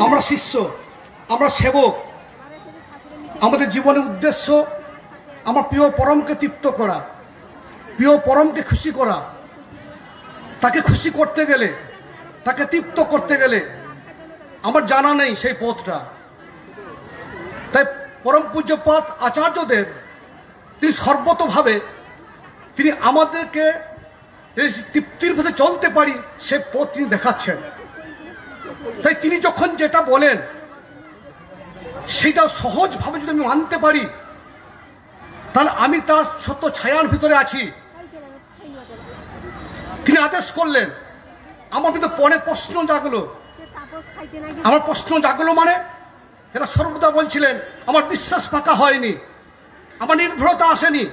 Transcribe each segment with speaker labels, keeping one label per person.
Speaker 1: আমরা শিষ্য, আমরা সেবক, আমাদের জীবনের উদ্দেশ্য আমার প্রিয় পরমকে তৃপ্ত করা, প্রিয় পরমকে খুশি করা। তাকে খুশি করতে গেলে, তাকে তৃপ্ত করতে গেলে আমার জানা নেই সেই পথটা। তাই পরম পূজ্যপাদ আচার্যদেব তিনি সর্বতভাবে তিনি আমাদেরকে তৃপ্তির পথে চলতে পারি সে পথ তিনি দেখাচ্ছেন। তাই তিনি যখন যেটা বলেন সেটা সহজভাবে যদি আমি মানতে পারি তাহলে আমি তার সত্য ছায়ার ভিতরে আছি। তিনি আদেশ করলেন, আমার কিন্তু পরে প্রশ্ন জাগলো। আমার প্রশ্ন জাগলো মানে এরা সর্বদা বলছিলেন আমার বিশ্বাস পাকা হয়নি, আমার নির্ভরতা আসেনি,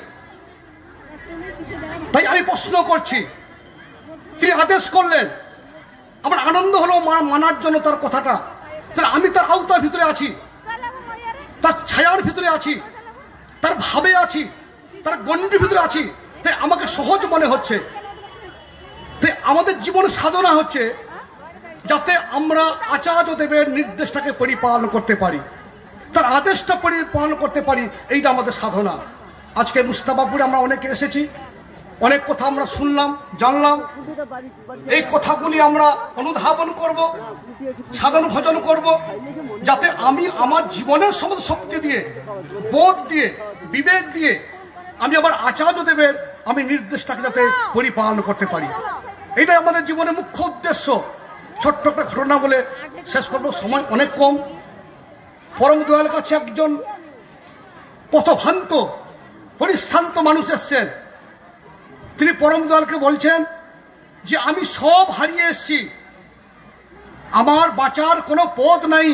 Speaker 1: তাই আমি প্রশ্ন করছি। তিনি আদেশ করলেন, আমার আনন্দ হলো মানার জন্য তার কথাটা। তাহলে আমি তার আওতার ভিতরে আছি, তার ছায়ার ভিতরে আছি, তার ভাবে আছি, তার গণ্ডির ভিতরে আছি। তাই আমাকে সহজ মনে হচ্ছে। তাই আমাদের জীবনে সাধনা হচ্ছে যাতে আমরা আচার্যদেবের নির্দেশটাকে পরিপালন করতে পারি, তার আদেশটা পরিপালন করতে পারি। এইটা আমাদের সাধনা। আজকে মুস্তাফাপুরে আমরা অনেকে এসেছি, অনেক কথা আমরা শুনলাম, জানলাম। এই কথাগুলি আমরা অনুধাবন করব, সাধন ভজন করব, যাতে আমি আমার জীবনের সমস্ত শক্তি দিয়ে, বোধ দিয়ে, বিবেক দিয়ে আমি আবার আচার্যদেবের আমি নির্দেশটাকে যাতে পরিপালন করতে পারি। এটাই আমাদের জীবনের মুখ্য উদ্দেশ্য। ছোট্ট একটা ঘটনা বলে শেষ করবো, সময় অনেক কম। পরম দয়াল কাছে একজন পথভ্রান্ত পরিশ্রান্ত মানুষ এসছেন। তিনি পরম দয়ালকে বলছেন যে আমি সব হারিয়ে এসেছি, আমার বাঁচার কোনো পথ নাই,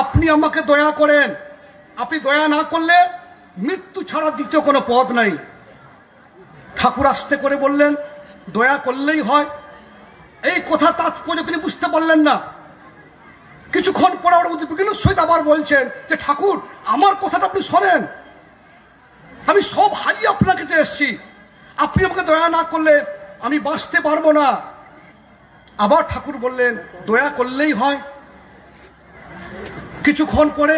Speaker 1: আপনি আমাকে দয়া করেন। আপনি দয়া না করলে মৃত্যু ছাড়া দ্বিতীয় কোনো পথ নাই। ঠাকুর আস্তে করে বললেন, দয়া করলেই হয়। এই কথা তাৎপর্য তিনি বুঝতে পারলেন না। কিছুক্ষণ পরে আবার উদ্বিগ্নের সহিত আবার বলছেন যে ঠাকুর আমার কথাটা আপনি শোনেন, আমি সব হারিয়ে আপনার কাছে এসেছি, আপনি আমাকে দয়া না করলে আমি বাঁচতে পারবো না। আবার ঠাকুর বললেন দয়া করলেই হয়। কিছুক্ষণ পরে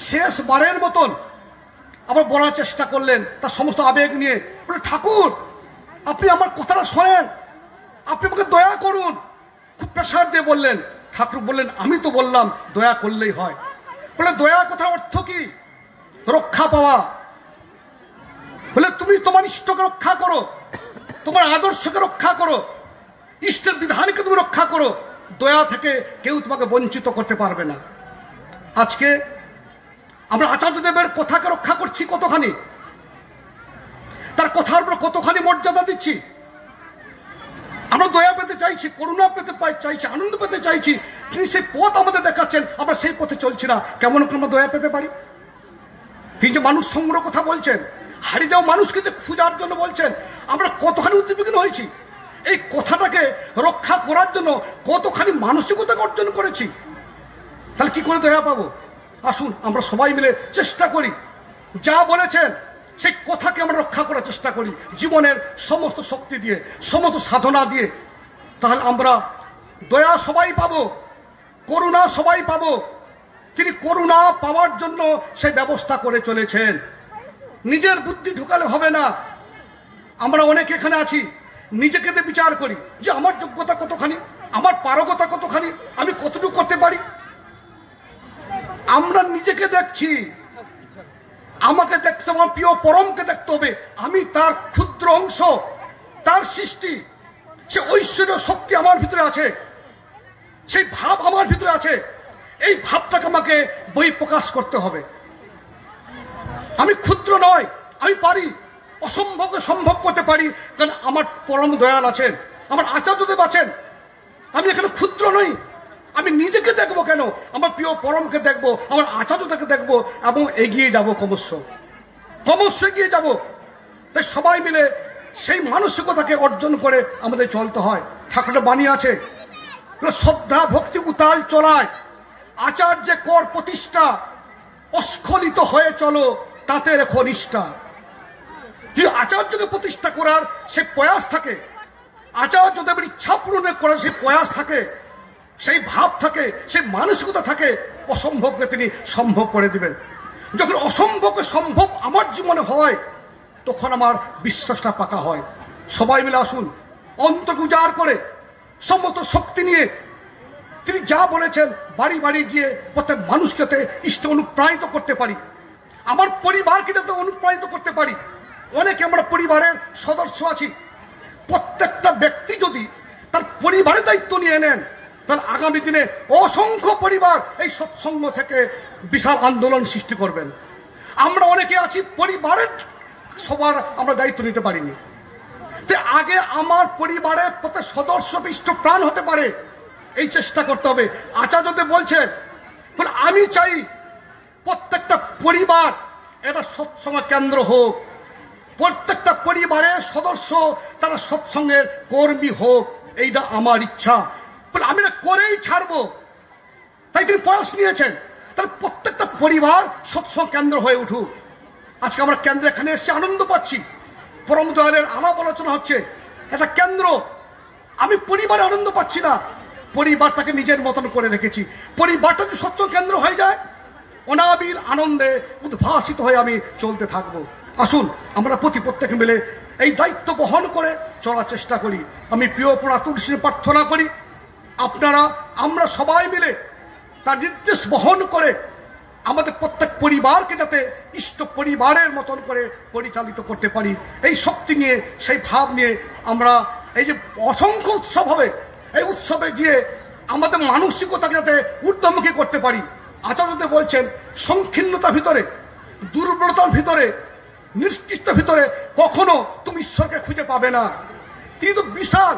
Speaker 1: শেষবারের মতন আবার বলার চেষ্টা করলেন তার সমস্ত আবেগ নিয়ে, বলে ঠাকুর আপনি আমার কথাটা শোনেন, আপনি আমাকে দয়া করুন। খুব প্রেসার দিয়ে বললেন। ঠাকুর বললেন আমি তো বললাম দয়া করলেই হয়। বলে দয়া কথার অর্থ কি? রক্ষা পাওয়া। বলে তুমি তোমার ইষ্টকে রক্ষা করো, তোমার আদর্শকে রক্ষা করো, ইষ্টের বিধানকে তুমি রক্ষা করো, দয়া থেকে কেউ তোমাকে বঞ্চিত করতে পারবে না। আজকে আমরা আচার্যদেবের কথাকে রক্ষা করছি কতখানি, তার কথার উপর কতখানি মর্যাদা দিচ্ছি। আমরা দয়া পেতে চাইছি, করুণা পেতে চাইছি, আনন্দ পেতে চাইছি। তিনি সেই পথ আমাদের দেখাচ্ছেন, আমরা সেই পথে চলছি না। কেমন করে আমরা দয়া পেতে পারি? তিনি যে মানুষ সংগ্রহ কথা বলছেন, হারিয়ে যাওয়া মানুষকে যে খোঁজার জন্য বলছেন, আমরা কতখানি উদ্বিগ্ন হয়েছি। এই কথাটাকে রক্ষা করার জন্য কতখানি মানসিকতা অর্জন করেছি। তাহলে কি করে দয়া পাবো? আসুন আমরা সবাই মিলে চেষ্টা করি, যা বলেছেন সেই কথাকে আমরা রক্ষা করার চেষ্টা করি জীবনের সমস্ত শক্তি দিয়ে, সমস্ত সাধনা দিয়ে। তাহলে আমরা দয়া সবাই পাবো, করুণা সবাই পাবো। তিনি করুণা পাওয়ার জন্য সেই ব্যবস্থা করে চলেছেন। নিজের বুদ্ধি ঢুকালে হবে না। আমরা অনেকে এখানে আছি, নিজেকে বিচার করি যে আমার যোগ্যতা কতখানি, আমার পারগতা কতখানি, আমি কতটুকু করতে পারি। আমরা নিজেকে দেখছি, আমাকে দেখতে হবে, আমার প্রিয় পরমকে দেখতে হবে। আমি তার ক্ষুদ্র অংশ, তার সৃষ্টি, সে ঐশ্বর্য শক্তি আমার ভিতরে আছে, সেই ভাব আমার ভিতরে আছে। এই ভাবটাকে আমাকে বহিঃপ্রকাশ করতে হবে। আমি ক্ষুদ্র নয়, আমি পারি, অসম্ভবকে সম্ভব করতে পারি। কারণ আমার পরম দয়াল আছেন, আমার আচার্যদেব আছেন। আমি এখানে ক্ষুদ্র নই। আমি নিজেকে দেখবো কেন, আমার প্রিয় পরমকে দেখবো, আমার আচার্যদেবকে দেখবো এবং এগিয়ে যাব, ক্রমশ এগিয়ে যাব। তাই সবাই মিলে সেই মানসিকতাকে অর্জন করে আমাদের চলতে হয়। ঠাকুরের বাণী আছে, শ্রদ্ধা ভক্তি উতাল চলায়, আচার্য কর প্রতিষ্ঠা, অস্খলিত হয়ে চলো তাতে রেখো নিষ্ঠা। যদি আচার্যকে প্রতিষ্ঠা করার সে প্রয়াস থাকে, আচার্যদেবের ইচ্ছা পূরণের করার সে প্রয়াস থাকে, সেই ভাব থাকে, সেই মানসিকতা থাকে, অসম্ভবকে তিনি সম্ভব করে দিবেন। যখন অসম্ভবকে সম্ভব আমার জীবনে হয়, তখন আমার বিশ্বাসটা পাকা হয়। সবাই মিলে আসুন, অন্তর উজাড় করে সমস্ত শক্তি নিয়ে তিনি যা বলেছেন বাড়ি বাড়ি গিয়ে প্রত্যেক মানুষকে যাতে ইষ্ট অনুপ্রাণিত করতে পারি, আমার পরিবারকে যাতে অনুপ্রাণিত করতে পারি। অনেকে আমরা পরিবারের সদস্য আছি, প্রত্যেকটা ব্যক্তি যদি তার পরিবারের দায়িত্ব নিয়ে নেন, তাহলে আগামী দিনে অসংখ্য পরিবার এই সৎসঙ্গ থেকে বিশাল আন্দোলন সৃষ্টি করবেন। আমরা অনেকে আছি পরিবারের সবার আমরা দায়িত্ব নিতে পারিনি। তো আগে আমার পরিবারের প্রত্যেক সদস্য ইষ্ট প্রাণ হতে পারে, এই চেষ্টা করতে হবে। আচার্যদেব বলছেন, আমি চাই প্রত্যেকটা পরিবার এটা সৎসঙ্গ কেন্দ্র হোক, প্রত্যেকটা পরিবারের সদস্য তারা সৎসঙ্গের কর্মী হোক, এইটা আমার ইচ্ছা। আমি এটা করেই ছাড়বো, তাই তিনি প্রয়াস নিয়েছেন। তাহলে প্রত্যেকটা পরিবার সৎসঙ্গ কেন্দ্র হয়ে উঠুক। আজকে আমরা কেন্দ্রে এখানে এসে আনন্দ পাচ্ছি, পরম দয়ালের আলাপ আলোচনা হচ্ছে, একটা কেন্দ্র। আমি পরিবারে আনন্দ পাচ্ছি না, পরিবারটাকে নিজের মতন করে রেখেছি। পরিবারটা যদি সৎসঙ্গ কেন্দ্র হয়ে যায়, অনাবিল আনন্দে উদ্ভাসিত হয়ে আমি চলতে থাকবো। আসুন আমরা প্রত্যেক মিলে এই দায়িত্ব বহন করে চলার চেষ্টা করি। আমি প্রিয় তুলসী প্রার্থনা করি, আপনারা আমরা সবাই মিলে তার নির্দেশ বহন করে আমাদের প্রত্যেক পরিবারকে যাতে ইষ্ট পরিবারের মতন করে পরিচালিত করতে পারি, এই শক্তি নিয়ে, সেই ভাব নিয়ে আমরা এই যে অসংখ্য উৎসব হবে, এই উৎসবে গিয়ে আমাদের মানসিকতাকে যাতে ঊর্ধ্বমুখী করতে পারি। আচার্যদেব বলছেন, সংকীর্ণতার ভিতরে, দুর্বলতার ভিতরে, নিষ্কৃষ্টের ভিতরে কখনো তুমি ঈশ্বরকে খুঁজে পাবে না। তিনি তো বিশাল,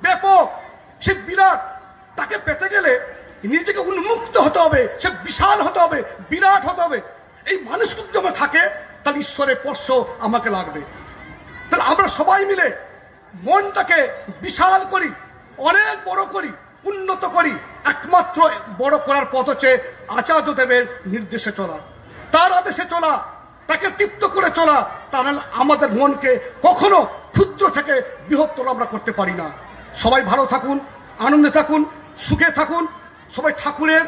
Speaker 1: ব্যাপক, সে বিরাট। তাকে পেতে গেলে নিজেকে উন্মুক্ত হতে হবে, সে বিশাল হতে হবে, বিরাট হতে হবে। এই মানুষগুলো যদি আমার থাকে, তাহলে ঈশ্বরের স্পর্শ আমাকে লাগবে। তাহলে আমরা সবাই মিলে মনটাকে বিশাল করি, অনেক বড় করি, উন্নত করি। একমাত্র বড় করার পথ হচ্ছে আচার্যদেবের নির্দেশে চলা, তার আদেশে চলা, তাকে তৃপ্ত করে চলা। তাহলে আমাদের মনকে কখনো ক্ষুদ্র থেকে বৃহত্তর আমরা করতে পারি না। সবাই ভালো থাকুন, আনন্দে থাকুন, সুখে থাকুন। সবাই ঠাকুরের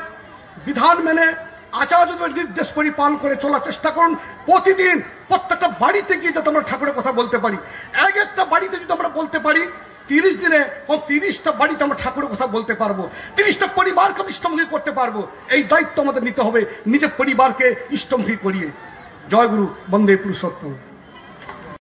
Speaker 1: বিধান মেনে আচার্যদেবের নির্দেশ পরিপালন করে চলার চেষ্টা করুন। প্রতিদিন প্রত্যেকটা বাড়িতে গিয়ে যাতে আমরা ঠাকুরের কথা বলতে পারি। এক একটা বাড়িতে যদি আমরা বলতে পারি, 30 দিনে 30টা বাড়িতে আমরা ঠাকুরের কথা বলতে পারবো, 30টা পরিবারকে ইষ্টমুখী করতে পারবো। এই দায়িত্ব আমাদের নিতে হবে, নিজের পরিবারকে ইষ্টমুখী করিয়ে। জয় গুরু, বন্দে পুরুষোত্তম।